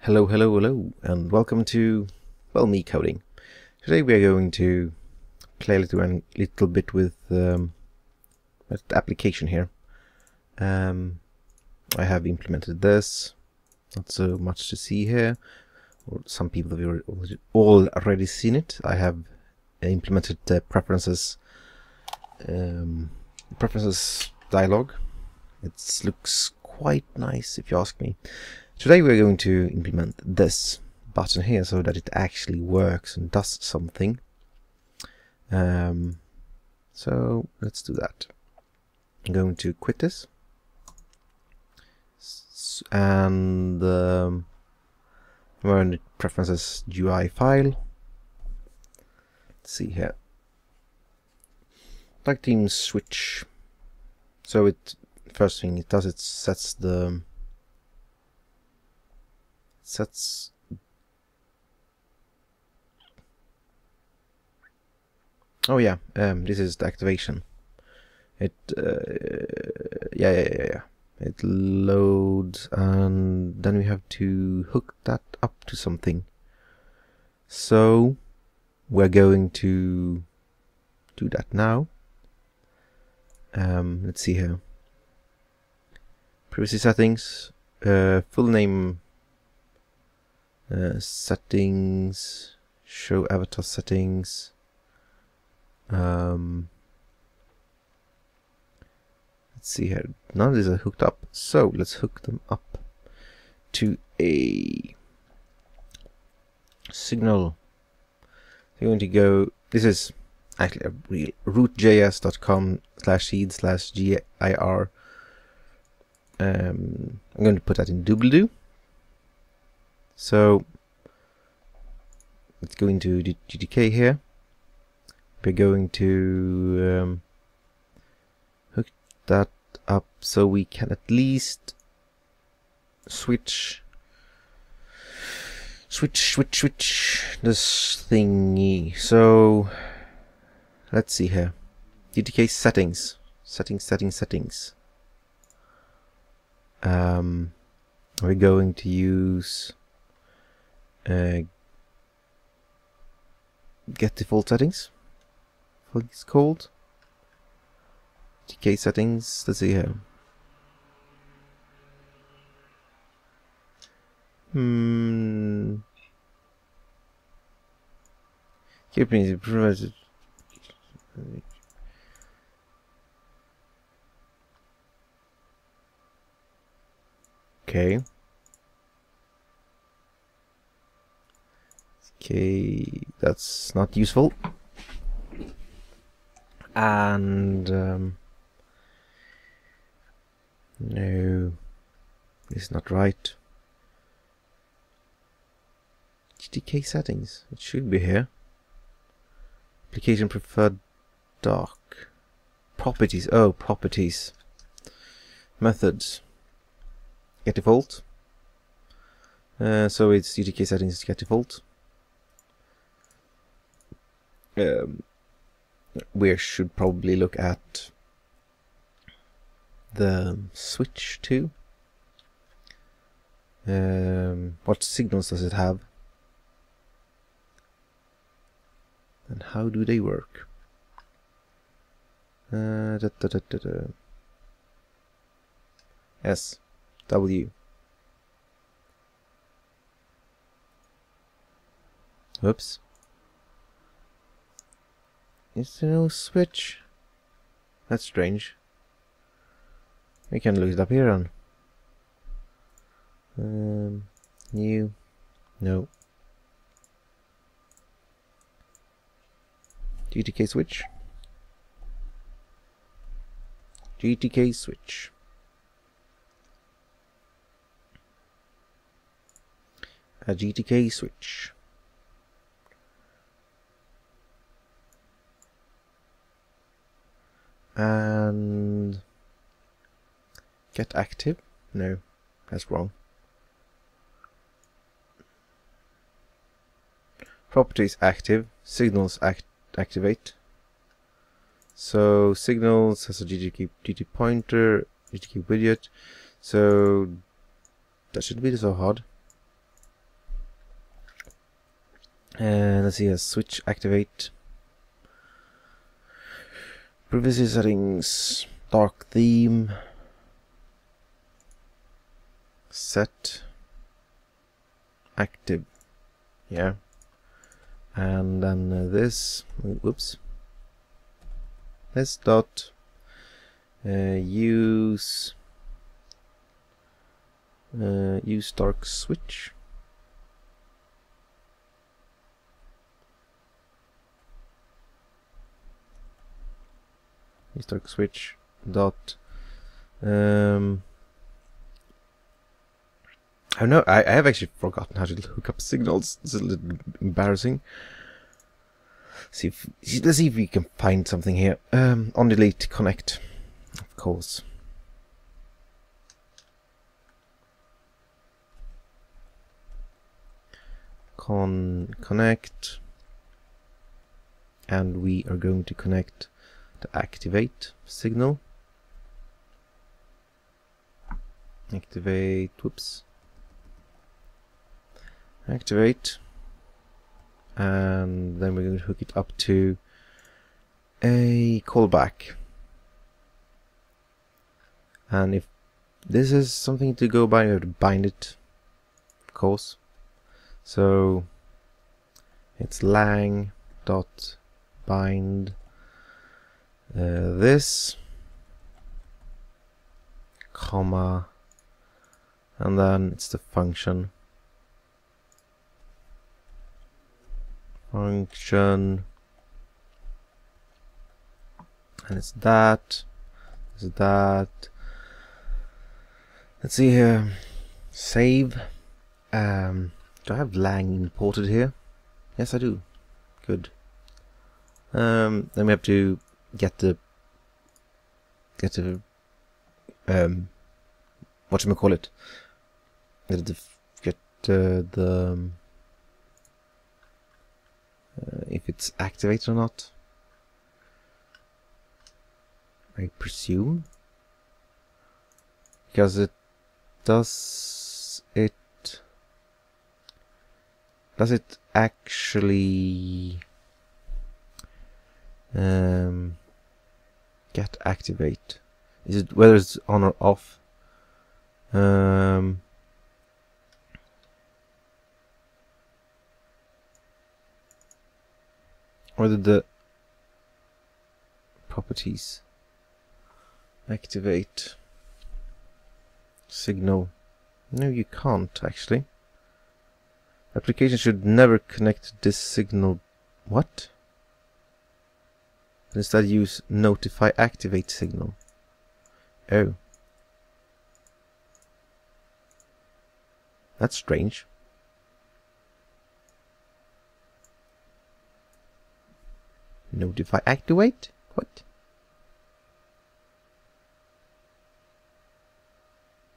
Hello, and welcome to, well, me coding. Today we are going to play a little bit with the application here. I have implemented this, not so much to see here, or some people have already seen it. I have implemented the preferences dialog. It looks quite nice if you ask me. Today we're going to implement this button here so that it actually works and does something. So let's do that. I'm going to quit this and we're in the preferences UI file. Let's see here. Dark-theme switch. So it first thing it does, it sets oh yeah, this is the activation. It yeah, it loads and then we have to hook that up to something. So we're going to do that now. Let's see here. Privacy settings, full name, settings, show avatar settings. Let's see here. None of these are hooked up, so let's hook them up to a signal. You're going to go. This is actually a real rootjs.com/seed/gir. I'm going to put that in doobly-doo. So let's go into the GTK here. We're going to hook that up so we can at least switch this thingy. So let's see here. GTK-Settings. Settings. We're going to use get default settings. What it's called? GTK-Settings. Let's see here. Okay. Okay, that's not useful. And no, it's not right. GTK-Settings, it should be here. Application-prefer-dark. Properties, oh, properties. Methods. Get default. So it's GTK-Settings get default. We should probably look at the switch too. What signals does it have? And how do they work? S, W. Whoops. Is there no switch? That's strange. We can look it up here on new. No. GTK switch. GTK switch. A GTK switch. And get active. No, that's wrong. Properties active. Signals activate. So signals has a GT pointer, GTK widget. So that shouldn't be so hard. And let's see, a switch activate. Privacy settings, dark theme, set active. Yeah. And then this, whoops, this dot use dark switch. Use dark switch dot I know I have actually forgotten how to hook up signals. It's a little embarrassing. Let's see if we can find something here. On delete connect, of course. Connect, and we are going to connect the activate signal. Activate, whoops. Activate, and then we're going to hook it up to a callback. And if this is something to go by, we have to bind it, of course. So it's lang dot bind this, comma, and then it's the function. And it's that. Let's see here. Save. Do I have lang imported here? Yes, I do. Good. Then we have to get the whatchamacallit. Get the if it's activated or not, I presume, because it does it actually get activate? Is it whether it's on or off? Or did the properties activate signal? No, you can't actually. Application should never connect to this signal. What? Instead use notify activate signal. Oh. That's strange. Notify activate? What?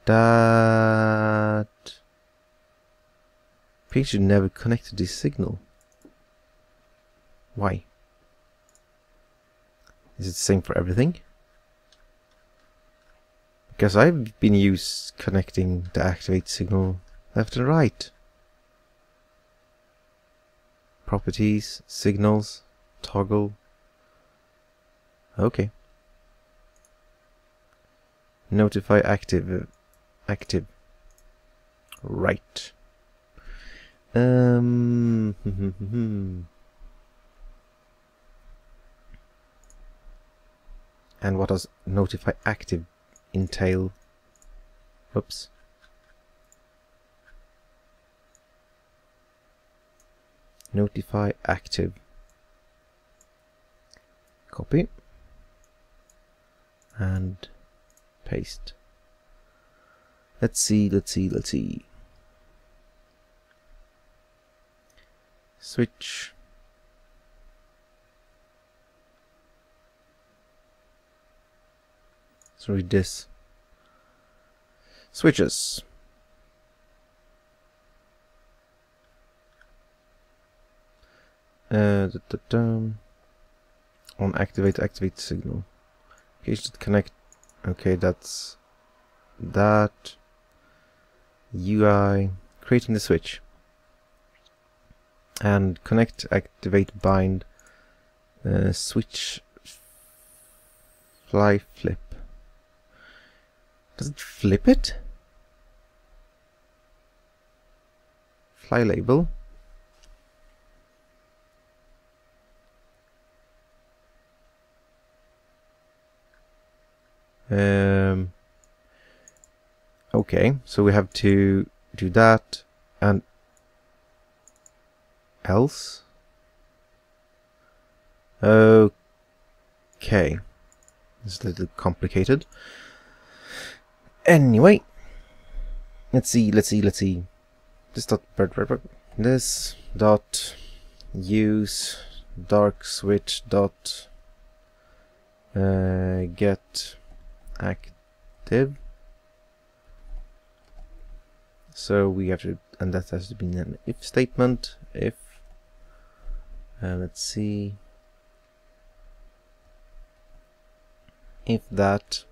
That page should never connect to this signal. Why? Is it the same for everything? Because I've been used connecting the activate signal left and right. Properties, signals, toggle. Okay. Notify active. Right. And what does notify active entail? Oops. Notify active. Copy and paste. Let's see. Switch. Let's read this. Switches. On activate signal. Okay, should connect. Okay, that's that. UI creating the switch. and connect, activate, bind, switch, fly, flip. Does it flip it? Fly label. Okay, so we have to do that and else. Okay, it's a little complicated. Anyway, let's see. This dot use dark switch dot get active. So we have to, and that has to be an if statement. If let's see, if that,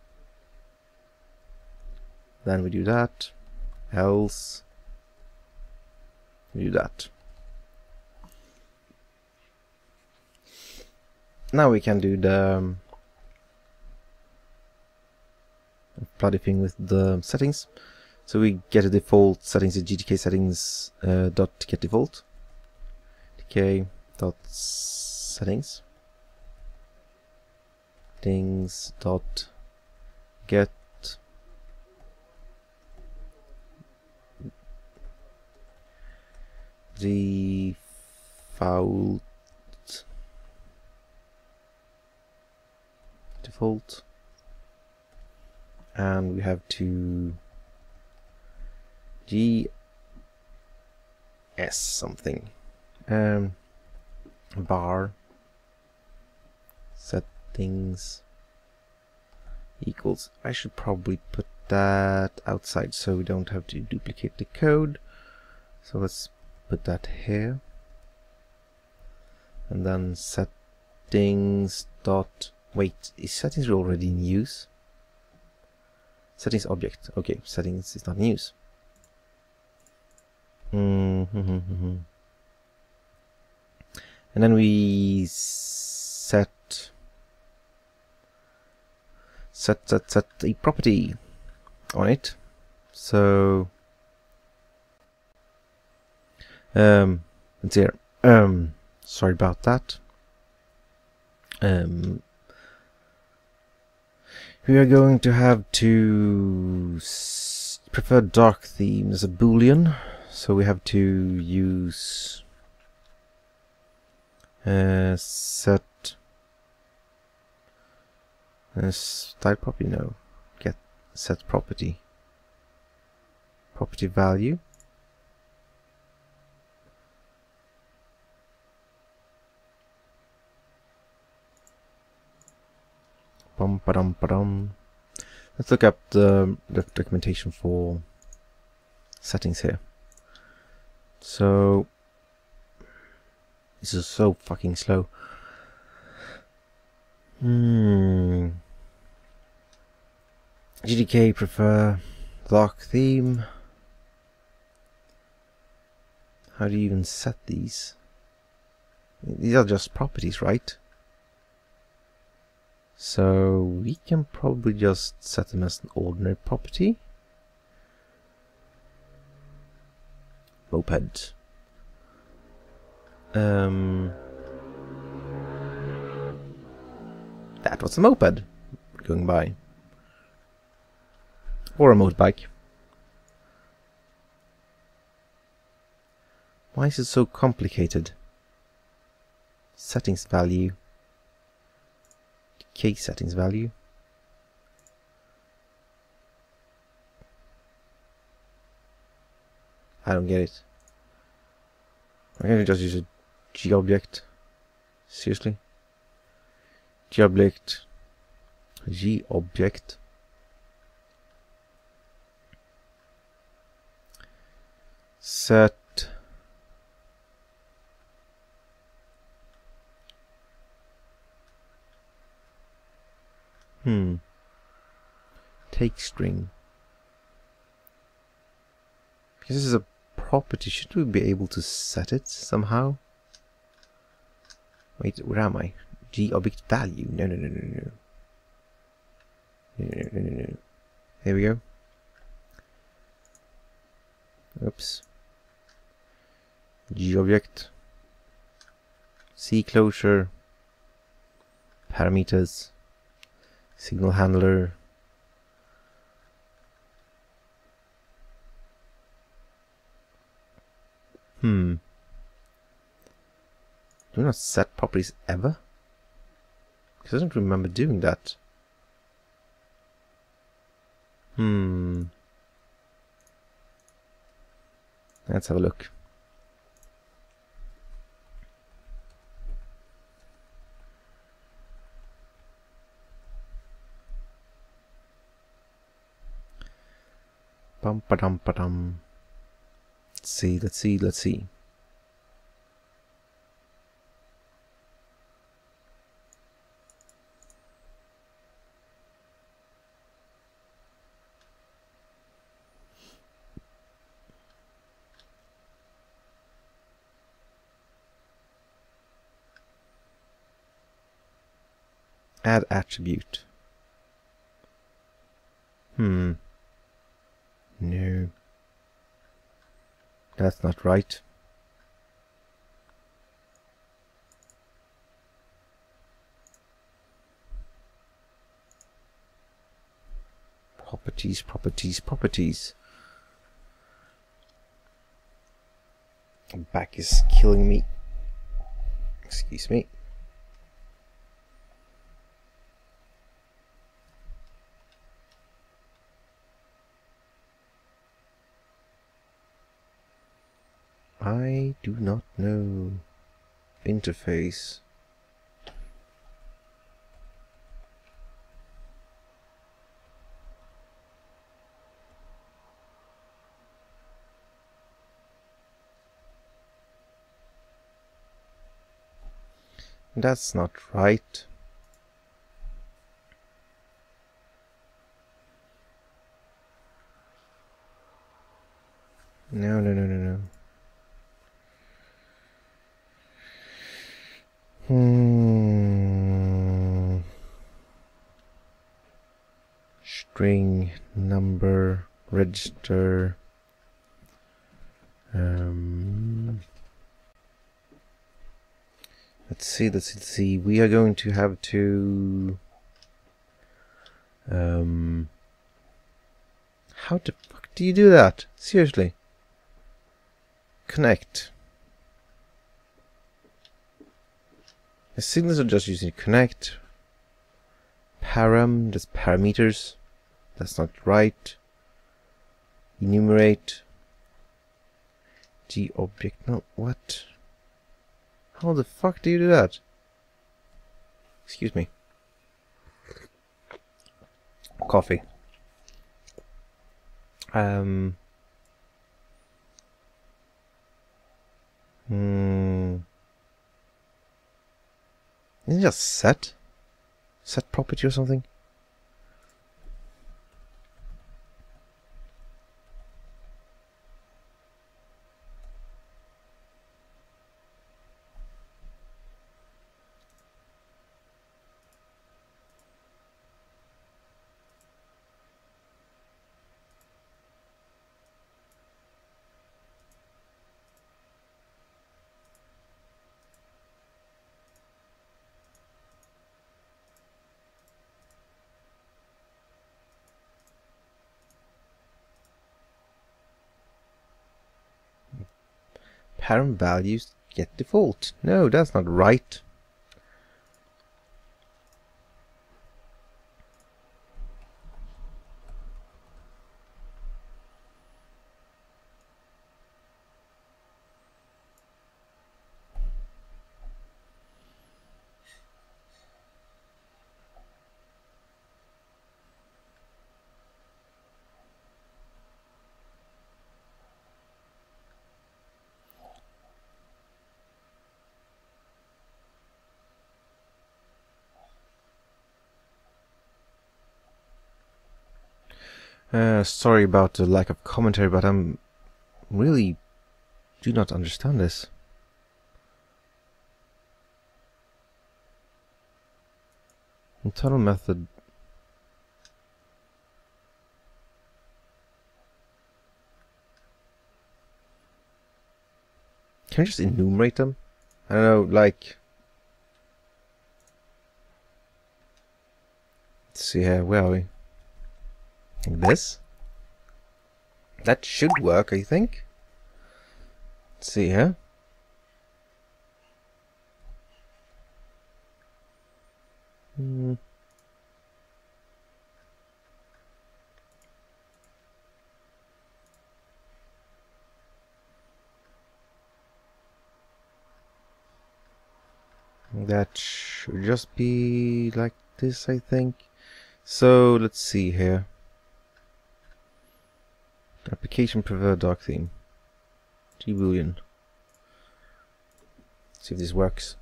then we do that, else we do that. Now we can do the bloody thing with the settings. So we get a default settings at GTK-Settings dot get default, GTK dot settings, things dot get default and we have to GS something bar settings equals. I should probably put that outside so we don't have to duplicate the code. So let's put that here, and then settings dot wait, is settings already in use? Settings object. Okay, settings is not in use. And then we set a property on it. So it's here. Sorry about that. We are going to have to prefer dark theme as a boolean, so we have to use set style property. No, get set property value. Let's look up the documentation for settings here. So this is so fucking slow. GTK prefer dark theme. How do you even set these? These are just properties, right? So we can probably just set them as an ordinary property. Moped. That was a moped going by. Or a motorbike. Why is it so complicated? Settings value. Case settings value. I don't get it. I'm going to just use a G object. Seriously? G object. Set take string. Because this is a property. Should we be able to set it somehow? Wait, where am I? G-object value. No. No. Here we go. Oops. G-object. C closure. Parameters. Signal handler. Do not set properties ever? Because I don't remember doing that. Let's have a look. Bum ba dum ba dum. Let's see. Add attribute. No. That's not right. Properties. My back is killing me. Excuse me. I do not know. Interface. That's not right. No. String, number, register. Let's see. We are going to have to. How the fuck do you do that? Seriously. Connect. The signals are just using connect. Param, that's parameters. That's not right. Enumerate. G object, no, what? How the fuck do you do that? Excuse me. Coffee. Isn't it just set property or something? Parent values get default. No, that's not right. Sorry about the lack of commentary, but I'm really do not understand this. Internal method. Can I just enumerate them? I don't know, like... Let's see here, where are we? Like this? That should work, I think. Let's see here. That should just be like this, I think. So let's see here. Application-prefer-dark-theme. Boolean. See if this works.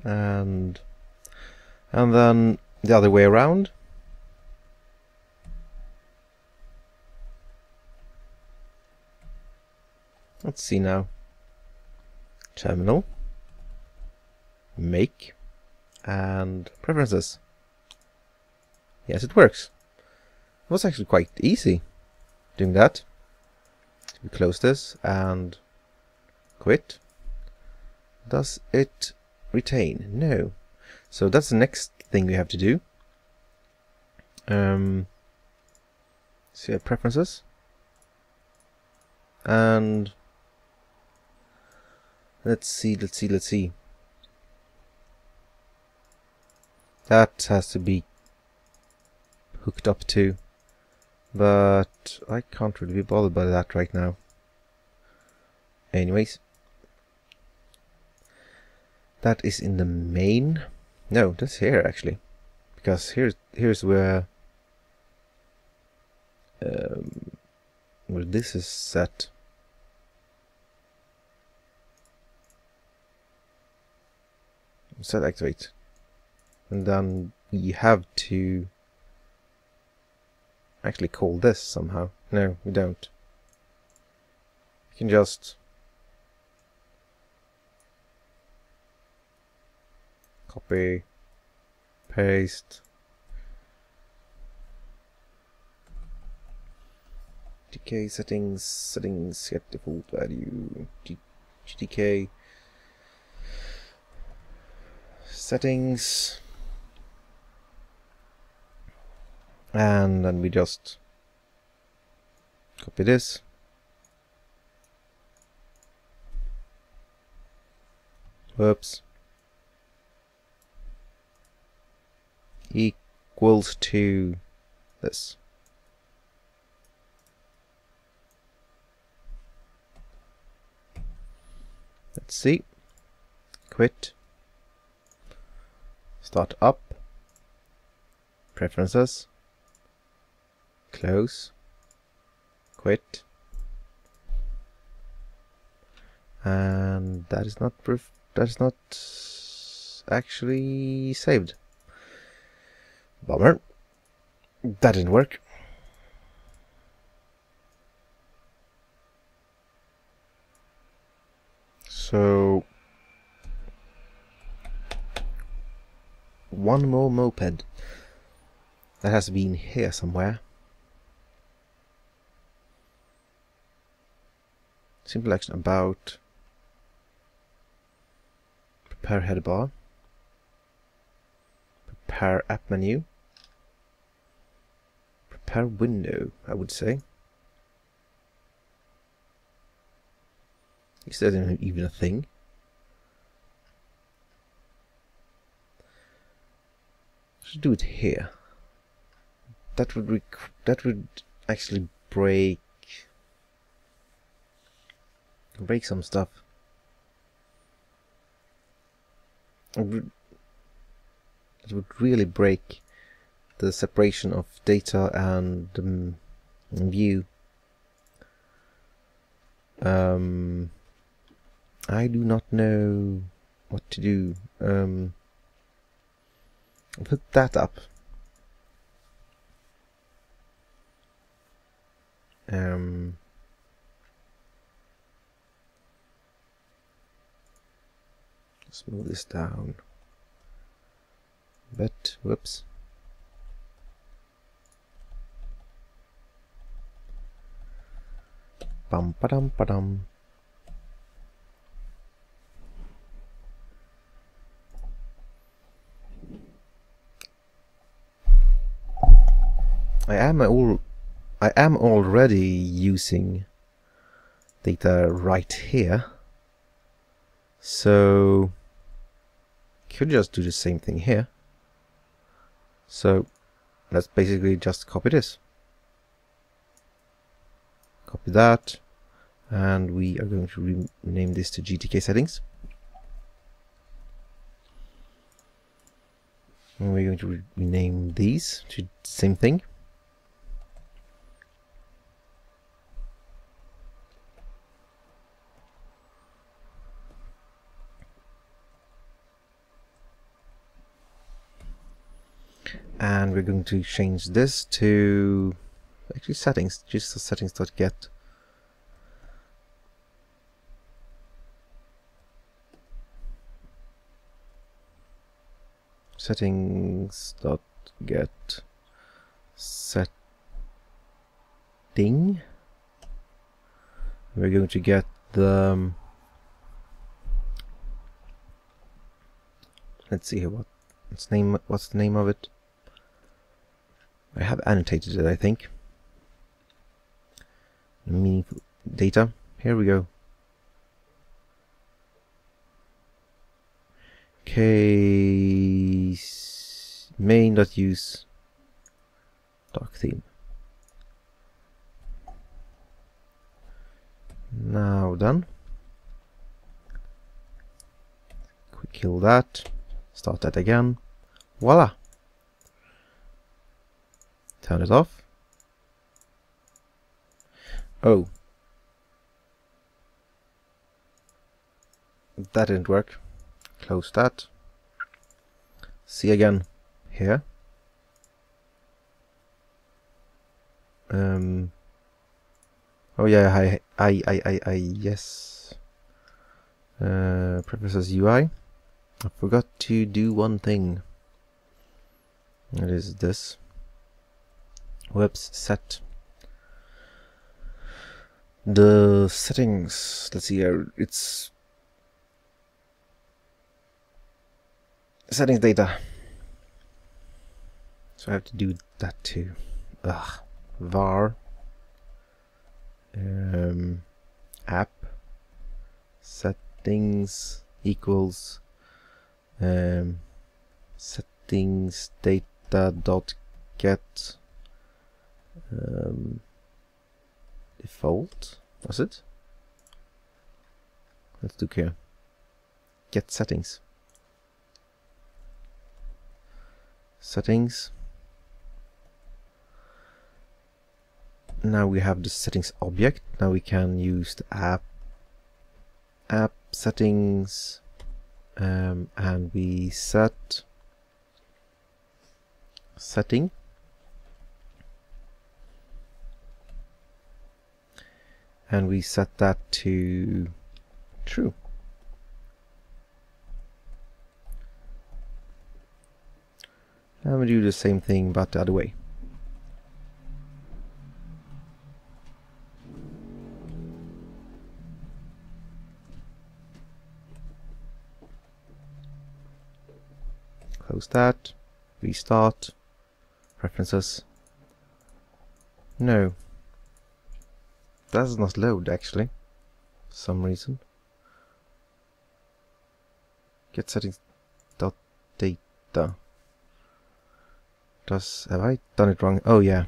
And then the other way around. Let's see now. Terminal, make, and preferences. Yes, it works. It was actually quite easy doing that. We close this and quit. Does it retain? No. So that's the next thing we have to do. So preferences, and let's see. That has to be hooked up to, but I can't really be bothered by that right now. Anyways, that is in the main. No, that's here actually, because here's where this is set. Set activate, and then we have to actually call this somehow. No, we don't. We can just copy, paste, GTK-settings, get default value, GTK-settings, and then we just copy this, whoops, equals to this. Let's see. Quit. Start up. Preferences. Close. Quit. And that is not actually saved. Bummer. That didn't work. So one more moped that has to be in here somewhere. Simple action about, prepare header bar, prepare app menu, prepare window, I would say. Is that even a thing? Should do it here. That would actually break some stuff. It would really break the separation of data and view. I do not know what to do. Put that up. Let's move this down. But whoops. Bum ba-dum ba-dum. I am already using data right here, so could just do the same thing here. So let's basically just copy this, copy that, and we are going to rename this to GTK-Settings. And we're going to rename these to the same thing. And we're going to change this to actually settings, just the settings.get. Settings.get setting. We're going to get the let's see here, what's the name of it? I have annotated it, I think. Meaningful data. Here we go. Case main.use dark theme. Now done. Quick kill that. Start that again. Voila! Turn it off. Oh. That didn't work. Close that. See again here. Oh yeah, I yes. Preferences UI. I forgot to do one thing. It is this. Whoops, set the settings. Let's see here. It's settings data. So I have to do that too. Var app settings equals settings data dot get default, was it? Let's look here. Get settings. Settings. Now we have the settings object. Now we can use the app settings, and we set setting. And we set that to true. And we do the same thing but the other way. Close that. Restart. Preferences. No. That does not load actually, for some reason. Get settings dot data. Have I done it wrong? Oh yeah.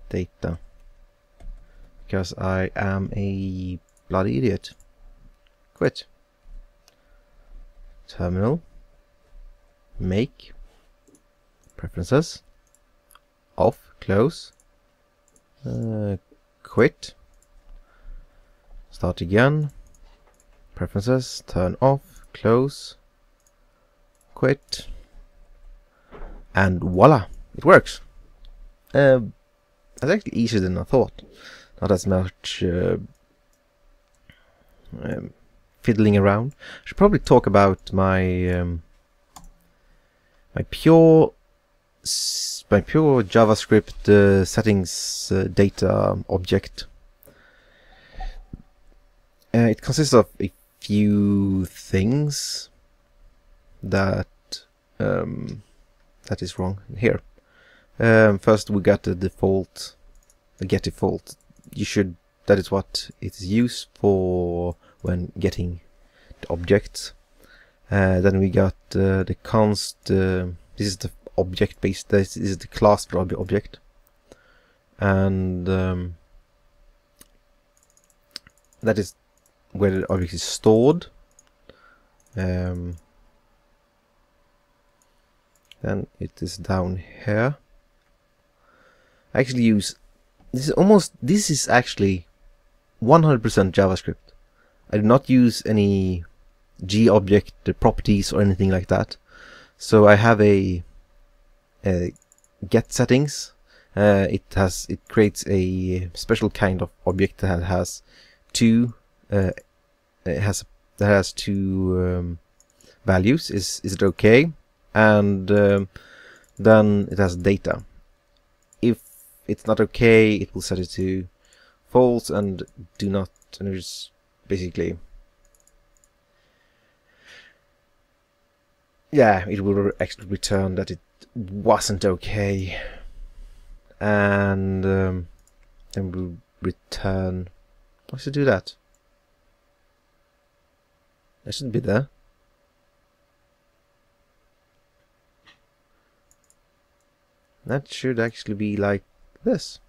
Data. Because I am a bloody idiot. Quit. Terminal. Make. Preferences. Off. Close. Quit. Start again. Preferences. Turn off. Close. Quit. And voila! It works. that's actually easier than I thought. Not as much fiddling around. I should probably talk about my my pure JavaScript settings data object. It consists of a few things that that is wrong here. First, we got the default, the get default. That is what it is used for when getting the objects. Then we got the const. This is the object based. This is the class for object, and that is where the object is stored. Then it is down here. I actually use this is actually 100% JavaScript. I do not use any G-object properties or anything like that. So I have a GetSettings. It creates a special kind of object that has two values. Is it okay? And then it has data. If it's not okay, it will set it to false and do not. And it's basically, yeah, it will actually return that it wasn't okay, and then we'll return. Why should I do that? That shouldn't be there. That should actually be like this.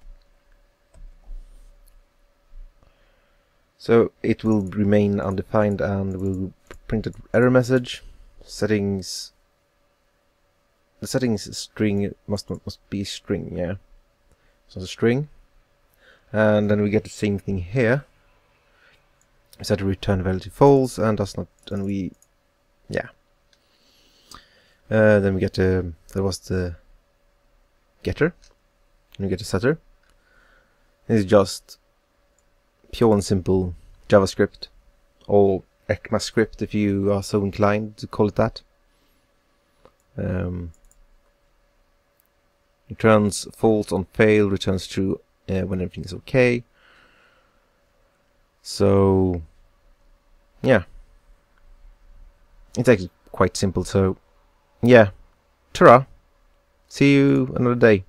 So it will remain undefined and will print an error message. Settings. The settings string must be string, yeah. So a string, and then we get the same thing here. Set a return value to false and does not, and we, yeah. Then we get there was the getter, and we get a setter. This is just pure and simple JavaScript, or ECMAScript if you are so inclined to call it that. Returns false on fail, returns true when everything is okay. So yeah, it's actually quite simple. So yeah, ta-ra, see you another day.